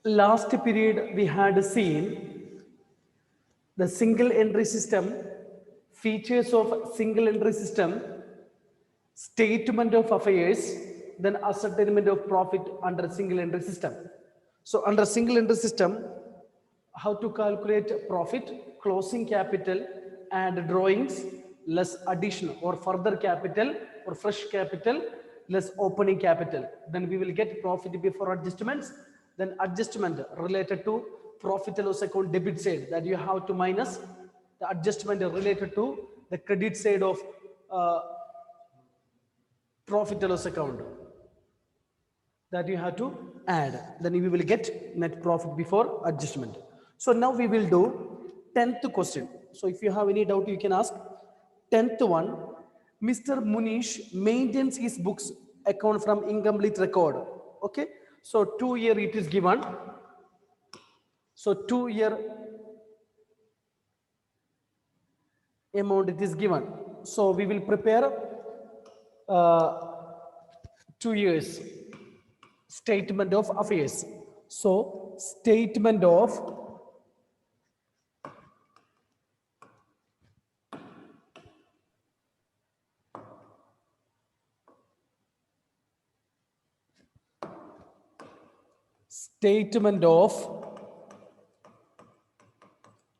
Last period we had seen the single entry system, features of single entry system, statement of affairs, then ascertainment of profit under single entry system. So under single entry system, how to calculate profit, closing capital and drawings less addition or further capital or fresh capital less opening capital. Then we will get profit before adjustments, then adjustment related to profit and loss account debit side, that you have to minus the adjustment related to the credit side of profit and loss account, that you have to add. Then we will get net profit before adjustment. So now we will do 10th question. So if you have any doubt, you can ask. 10th one, Mr. Munish maintains his books account from incomplete record. Okay, so 2 year it is given. So 2 year amount it is given. So we will prepare 2 years statement of affairs. So statement of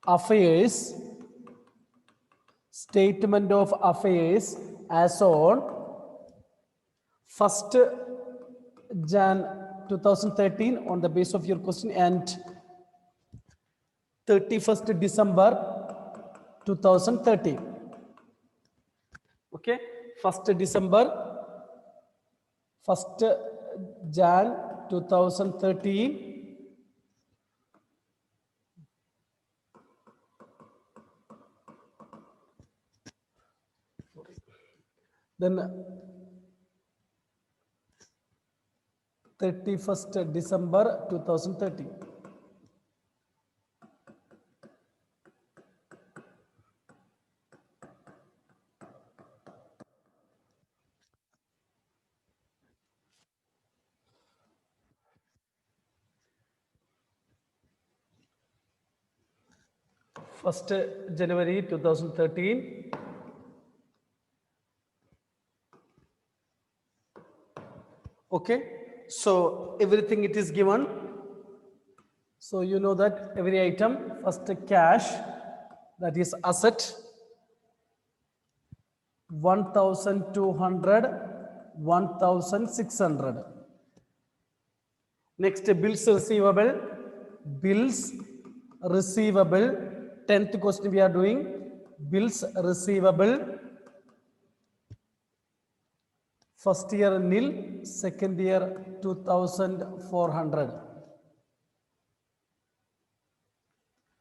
affairs, statement of affairs as on 1st Jan 2013 on the base of your question, and 31st December 2013. Okay, 1st December, 1st Jan 2013. Then 31st December 2013. First January 2013. Okay, so everything it is given. So you know that every item, first cash, that is asset, 1,200, 1,600. Next, bills receivable, 10th question we are doing, bills receivable, first year nil, second year 2,400.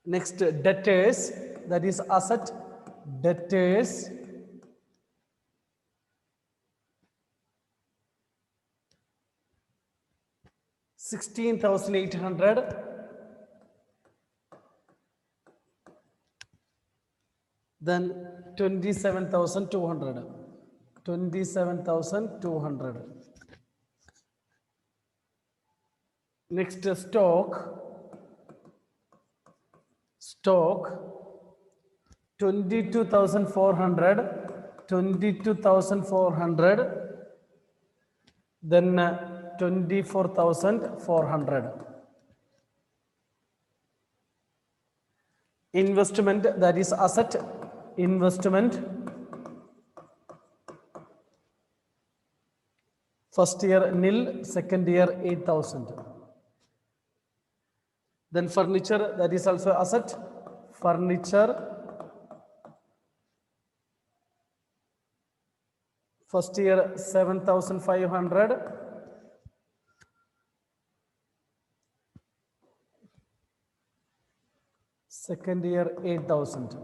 Next, debtors, that is asset, debtors, $16,800. Then 27,200. 27,200. Next, stock 22,400. 22,400. Then 24,400. Investment, that is asset, investment, first year nil, second year 8,000. Then furniture, that is also asset, furniture, first year 7,500. Second year 8,000.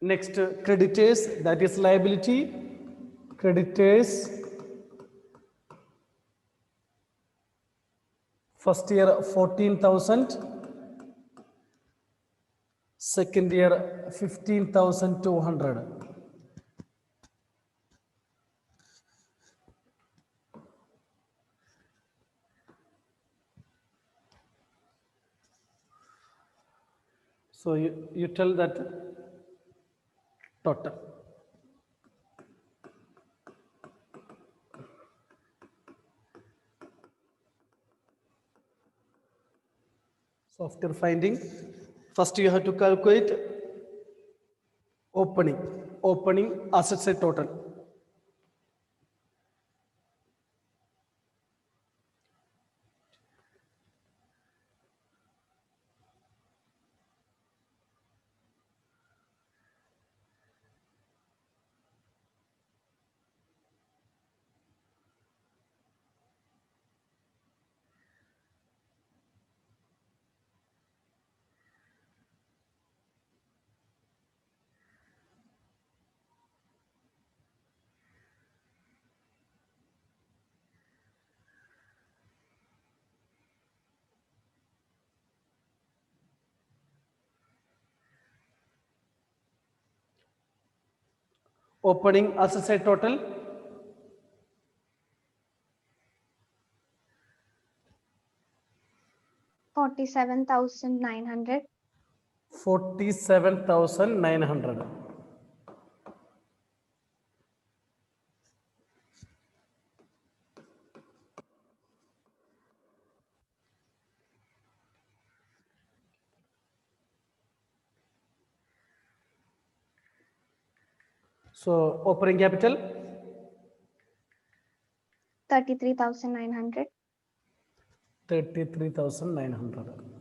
Next, creditors, that is liability, creditors, first year 14,000, second year 15,200. So you tell that total. So after finding, first you have to calculate opening assets at total. Opening assets at total 47,900. 47,900. So opening capital 33,900. 33,900.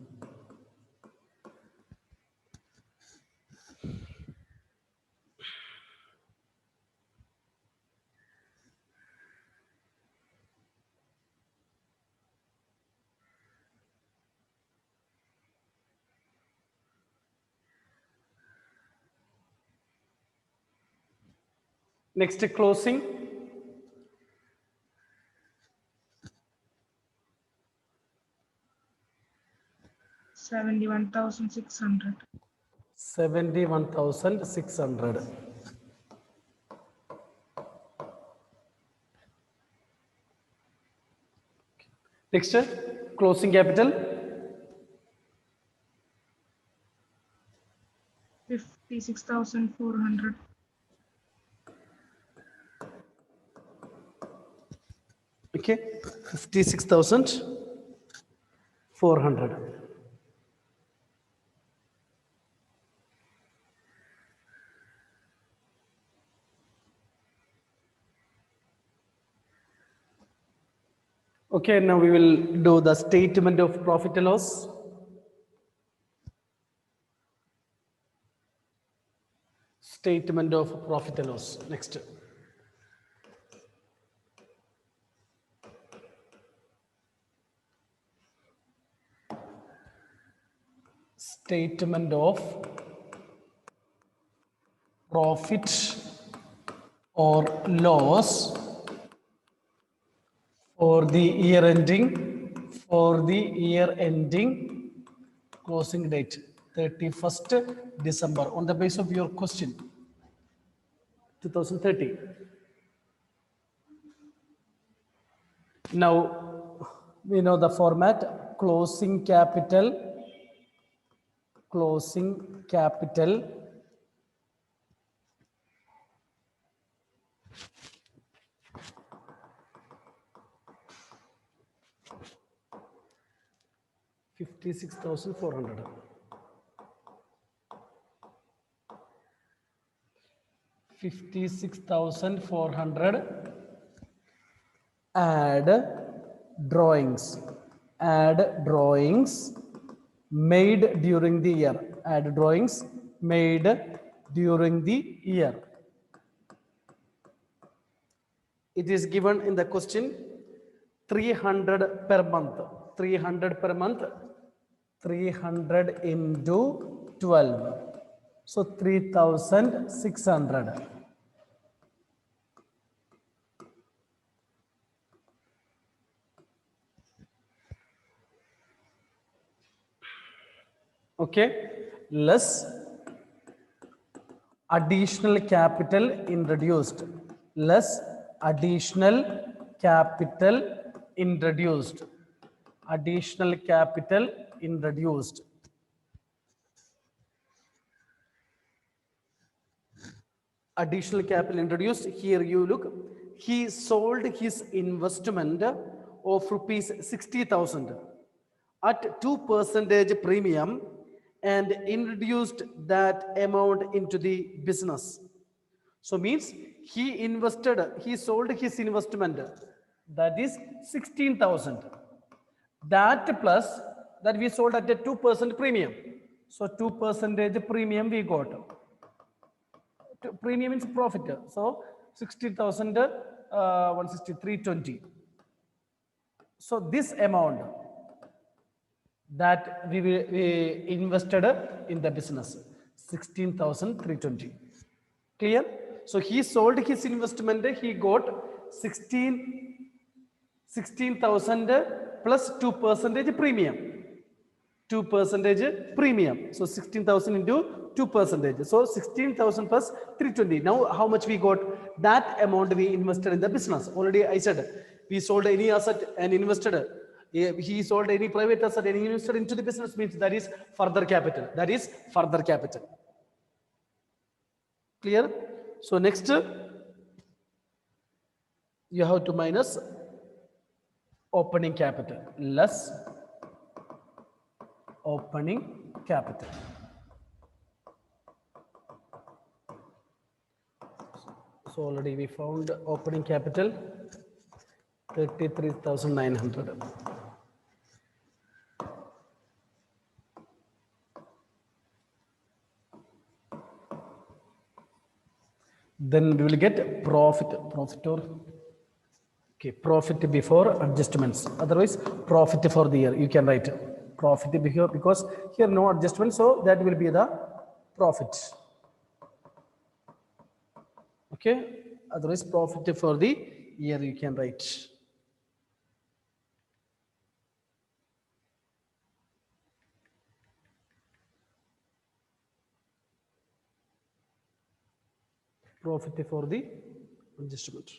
Next closing 71,600. 71,600. Next closing capital 56,400. okay, 56,400. Okay, now we will do the statement of profit and loss. Statement of profit and loss. Next. Statement of profit or loss for the year ending closing date 31st December on the basis of your question 2030. Now we know the format: closing capital 56,400. 56,400. Add drawings made during the year. Add drawings made during the year. It is given in the question 300 per month. 300 per month. 300 into 12. So 3,600. Okay, less additional capital introduced. Less additional capital introduced. Additional capital introduced. additional capital introduced. Here you look, he sold his investment of rupees 60,000 at 2% premium and introduced that amount into the business. So means he sold his investment, that is 16,000. That plus that we sold at a 2% premium. So 2% premium we got. Premium means profit. So 60,000, 163.20. So this amount that we invested in the business, 16,320. Clear? So he sold his investment, he got 16,000 plus 2% premium. 2% premium. So 16,000 into 2%. So 16,000 plus 320. Now how much we got? That amount we invested in the business. Already I said we sold any asset and invested. He sold any private asset and invested into the business, means that is further capital. That is further capital. Clear? So next you have to minus opening capital less opening capital. So already we found opening capital 33,900. Then we will get profit or okay, profit before adjustments. Otherwise, profit for the year. You can write profit before, because here no adjustment, so that will be the profit. Okay. Otherwise, profit for the year you can write. Profit for the adjustment.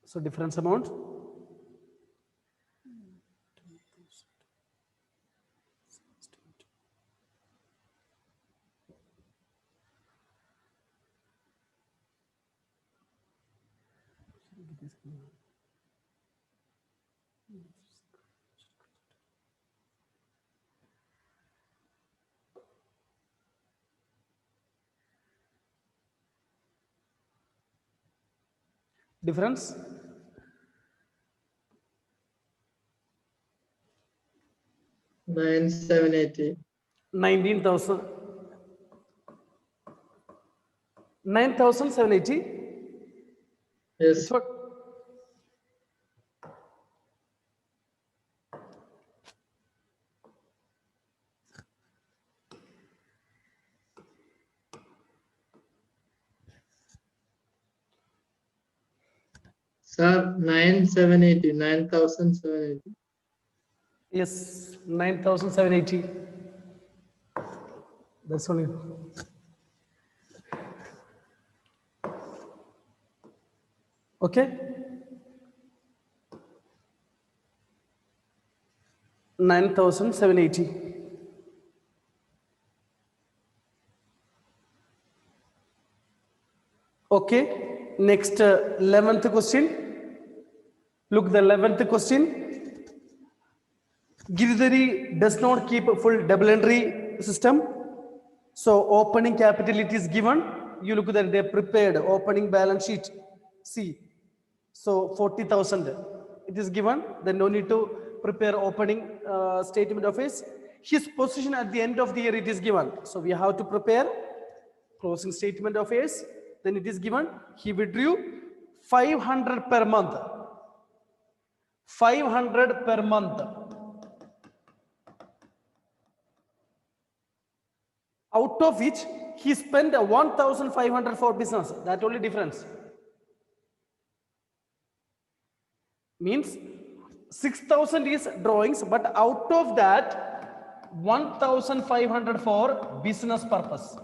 So difference amount. Difference. 9,780. 19,000. 9,780. Yes. What? Sir, 9,780. 9,780. Yes, 9,780. That's only. Okay. 9,780. Okay. Next, 11th question. Look, the 11th question. Giridhari does not keep a full double entry system. So opening capital it is given. You look that they prepared opening balance sheet. See. So 40,000 it is given. Then no need to prepare opening statement of his position at the end of the year it is given. So we have to prepare closing statement of his. Then it is given. He withdrew 500 per month. 500 per month. Out of which he spent 1,500 for business. That only difference. Means 6,000 is drawings, but out of that 1,500 for business purpose.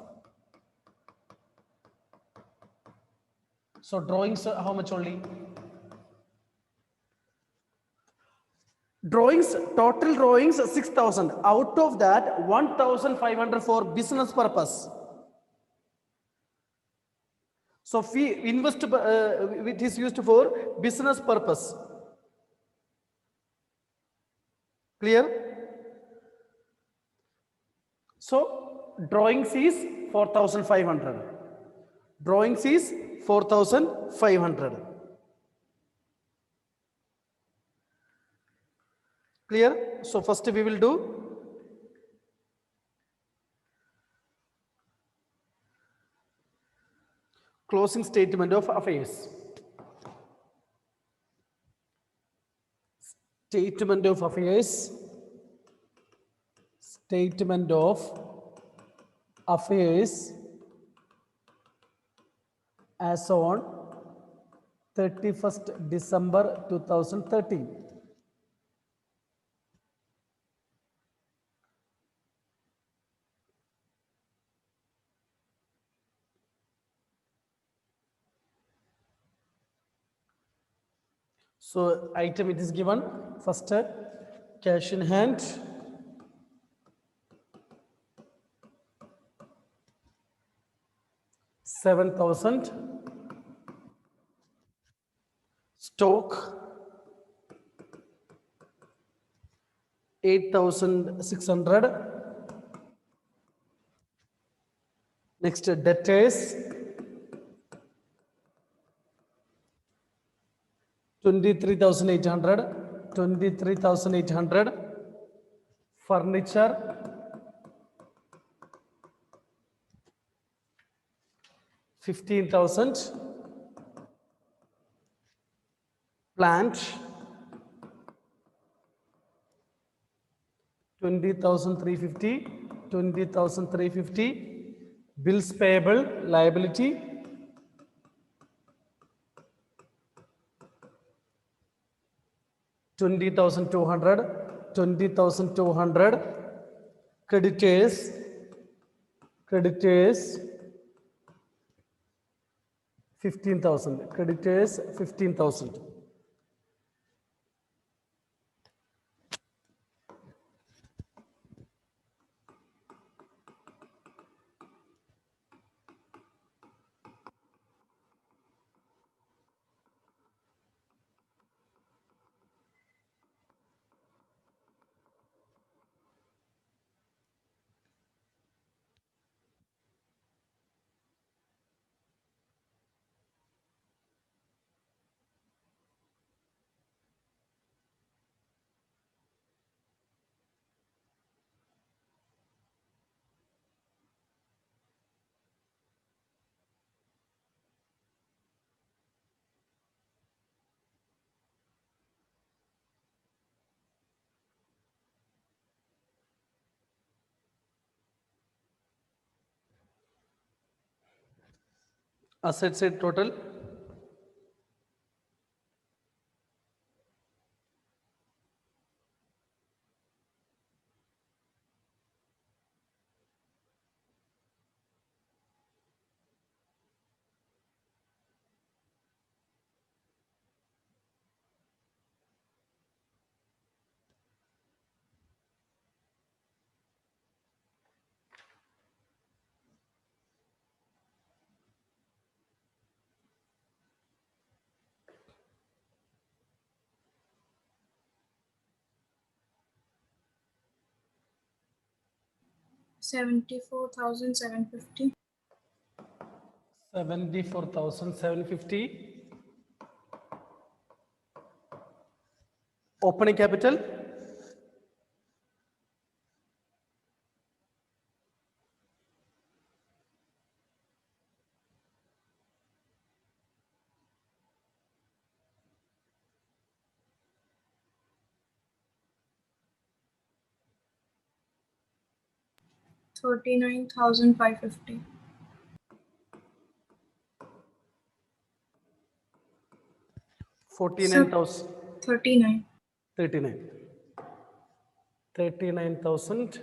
So drawings, how much only? Drawings, total drawings 6,000. Out of that, 1,500 for business purpose. So fee invest, it is used for business purpose. Clear? So drawings is 4,500. Drawings is 4,500. Clear? So first we will do closing statement of affairs. Statement of affairs. Statement of affairs as on 31st December 2013. So item it is given first cash in hand, $7,000, stock 8,600, next debtors 23,800, furniture 15,000, plant 20,350, 20,350, bills payable liability 20,200, 20,200, creditors 15,000, creditors 15,000. Assets side total 74,750. 74,750. Opening capital 39,550. 49,000. 39. 39. 39,000.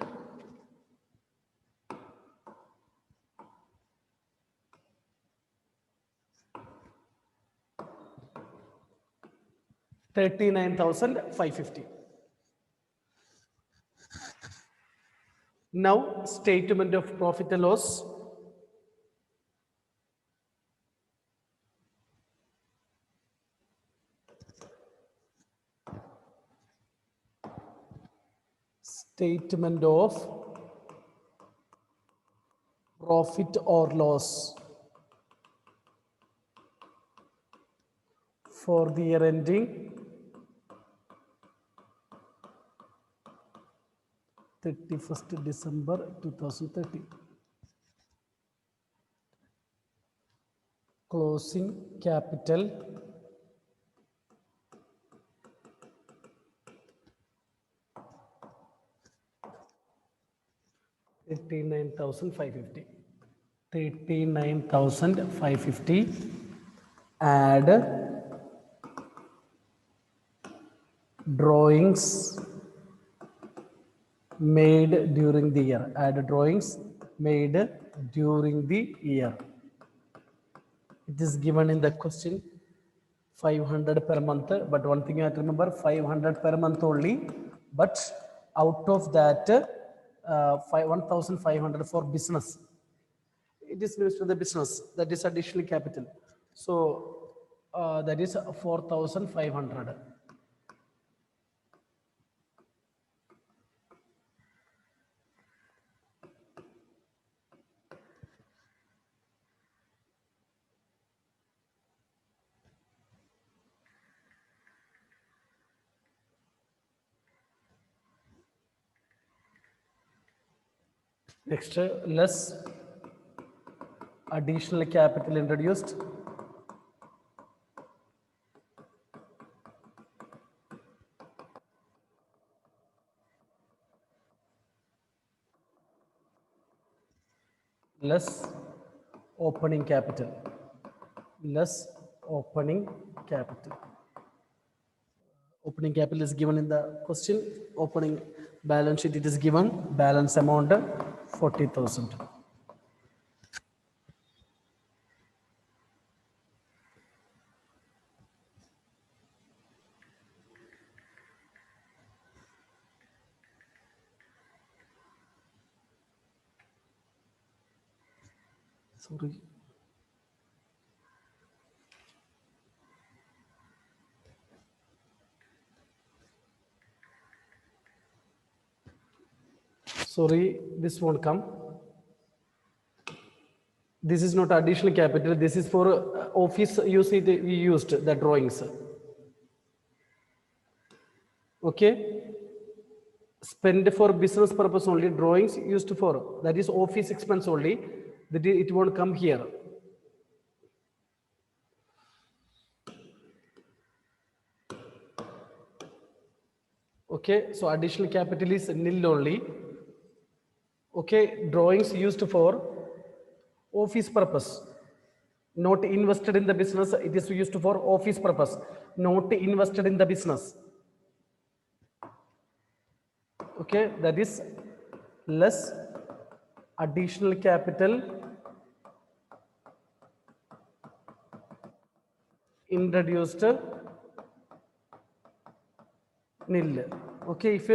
39,550. Now, statement of profit and loss. Statement of profit or loss for the year ending 31st December 2030. Closing capital $39,550. 39,550. Add drawings made during the year. Add drawings made during the year. It is given in the question 500 per month, but one thing you have to remember, 500 per month only, but out of that 1,500 for business. It is used to the business, that is additional capital. So that is 4,500. Next, less additional capital introduced. Less opening capital. Less opening capital. Opening capital is given in the question. Opening balance sheet, it is given. Balance amount 40,000. Sorry. Sorry, this won't come. This is not additional capital. This is for office use. We used the drawings. Okay. Spend for business purpose only. Drawings used for, that is office expense only. That it won't come here. Okay, so additional capital is nil only. Okay, drawings used for office purpose, not invested in the business. It is used for office purpose, not invested in the business. Okay, that is less additional capital introduced nil. Okay, if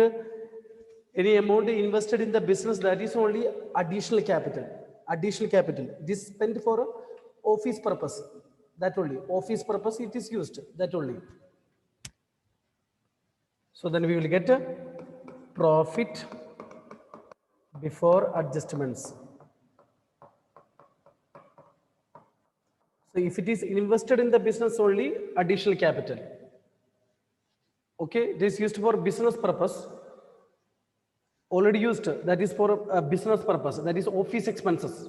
any amount invested in the business, that is only additional capital. Additional capital. This spent for office purpose. That only. Office purpose it is used. That only. So then we will get profit before adjustments. So if it is invested in the business only, additional capital. Okay, this is used for business purpose. Already used, that is for a business purpose, that is office expenses.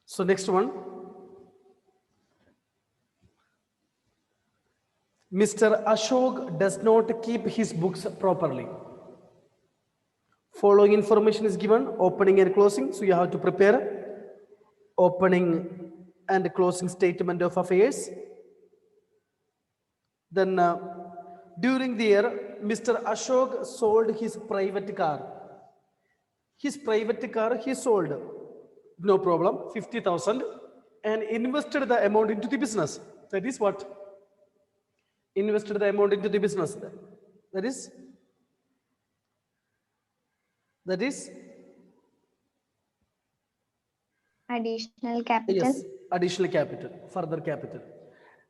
So next one, Mr. Ashok does not keep his books properly. Following information is given, opening and closing. So you have to prepare opening and closing statement of affairs. Then during the year, Mr. Ashok sold his private car. His private car he sold, no problem, 50,000, and invested the amount into the business. That is what? Invested the amount into the business. That is Additional capital. yes, additional capital, further capital.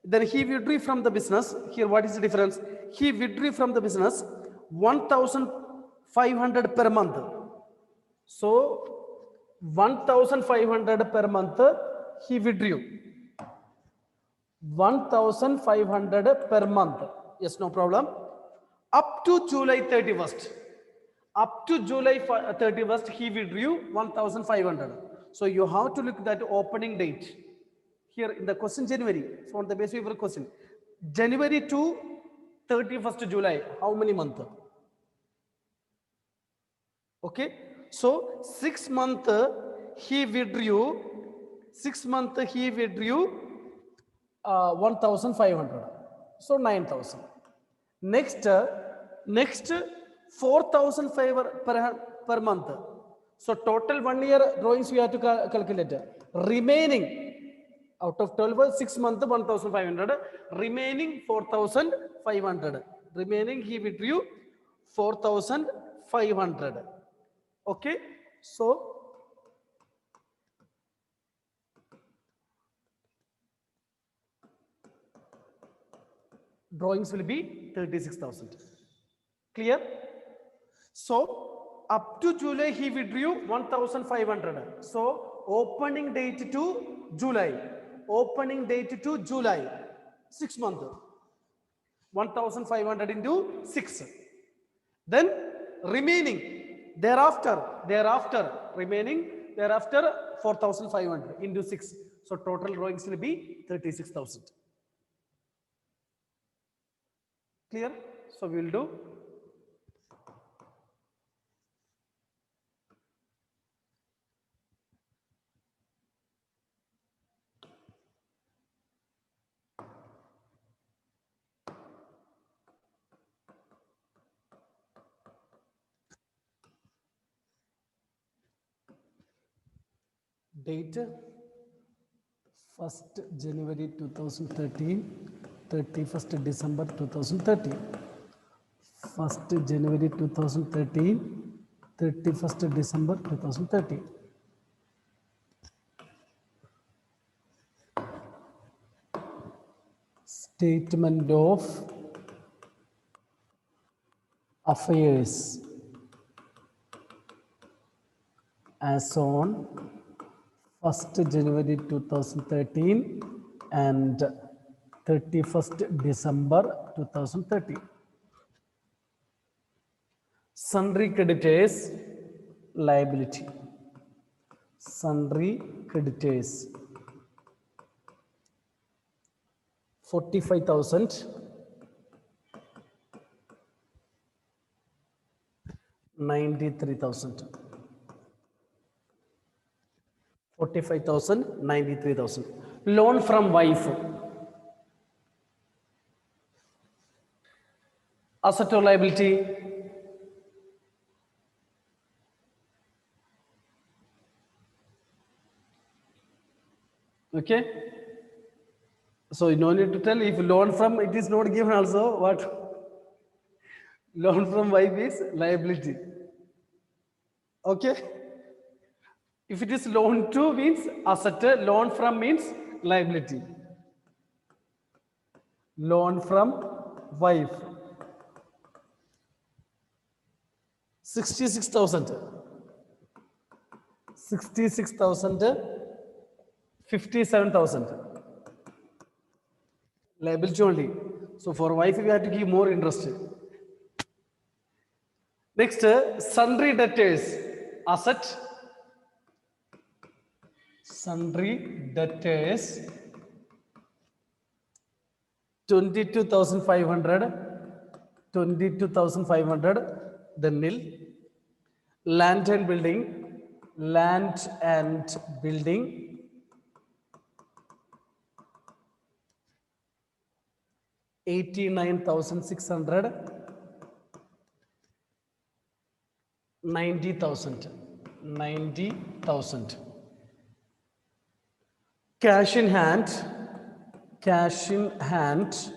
Then he withdrew from the business. Here, what is the difference? He withdrew from the business 1,500 per month. So 1,500 per month he withdrew. 1,500 per month. Yes, no problem. Up to July 31st. Up to July 31st, he withdrew 1,500. So you have to look at that opening date. Here in the question January, so on the basis of your question, January to 31st July, how many months? Okay, so 6 months he withdrew, 6 months he withdrew 1,500, so 9,000. Next 4,500 per month. So total 1 year drawings we have to calculate. Remaining out of 12, 6 months 1,500, remaining 4,500. Remaining he withdrew 4,500. Okay, so drawings will be 36,000. Clear? So up to July he withdrew 1,500. So opening date to July. Opening date to July. 6 months. 1,500 into 6. Then remaining thereafter remaining 4,500 into 6. So total drawings will be 36,000. Clear? So we will do. Date 1st January 2013, 31st December 2013. 1st January 2013, 31st December 2013. Statement of affairs as on 1st January 2013 and 31st December 2013. Sundry creditors liability. Sundry creditors 45,000. 93,000. 45,000, 93,000. Loan from wife. Asset or liability? Okay. So you no need to tell if loan from it is not given also what? Loan from wife is liability. Okay. If it is loan to means asset, loan from means liability. Loan from wife. 66,000. 66,000. 57,000. Liability only. So for wife we have to give more interest. Next, sundry debtors. Asset. Sundry debtors 22,500, 22,500, then nil. Land and building, land and building, 89,600, 90,000, 90,000. Cash in hand, cash in hand,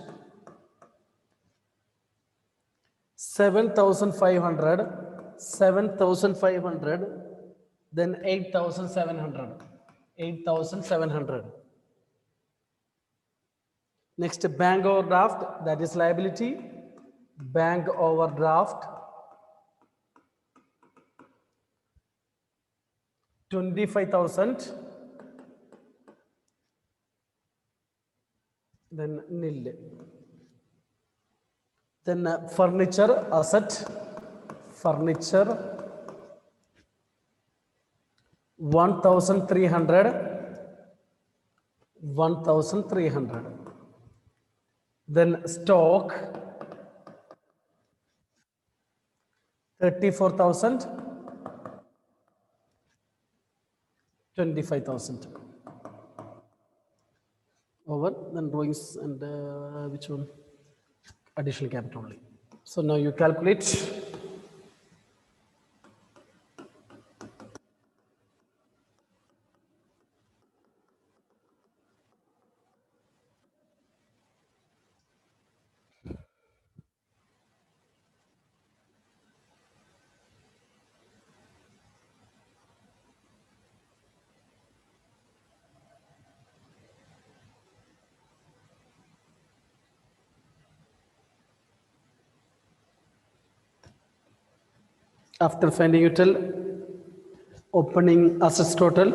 7,500, 7,500, then 8,700, 8,700. Next, bank overdraft, that is liability. Bank overdraft, 25,000, then nil. Then furniture asset, furniture, 1,300, 1,300. Then stock, 34,000, 25,000. Over, then drawings and which one? Additional capital only. So now you calculate. After finding total, opening assets total,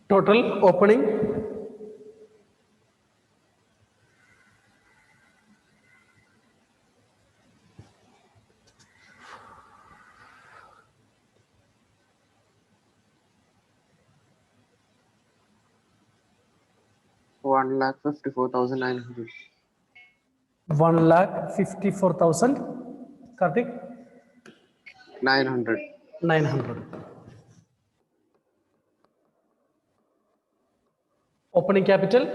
total opening, One lakh 54,900. 1,54,000. Karthik, 900. 900. Opening capital,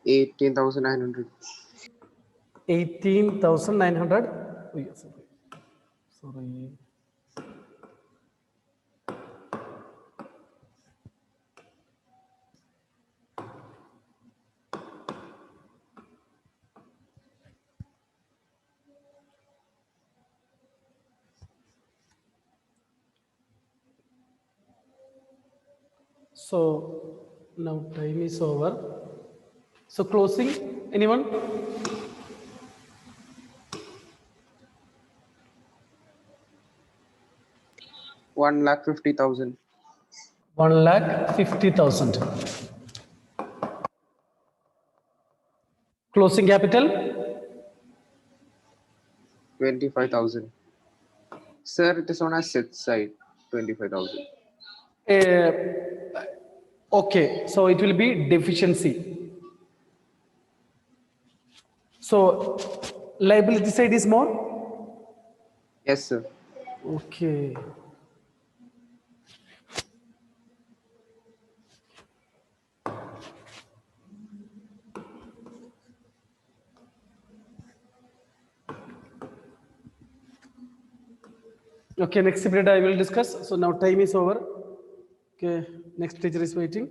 18,900. 18,900. Oh, yes, sorry. Sorry. So now time is over. So closing, anyone? 1,50,000. 1,50,000. Closing capital? 25,000. Sir, it is on asset side. 25,000. Okay, so it will be deficiency. So liability side is more? Yes, sir. Okay. Okay, next period I will discuss. So now time is over. Okay, next teacher is waiting.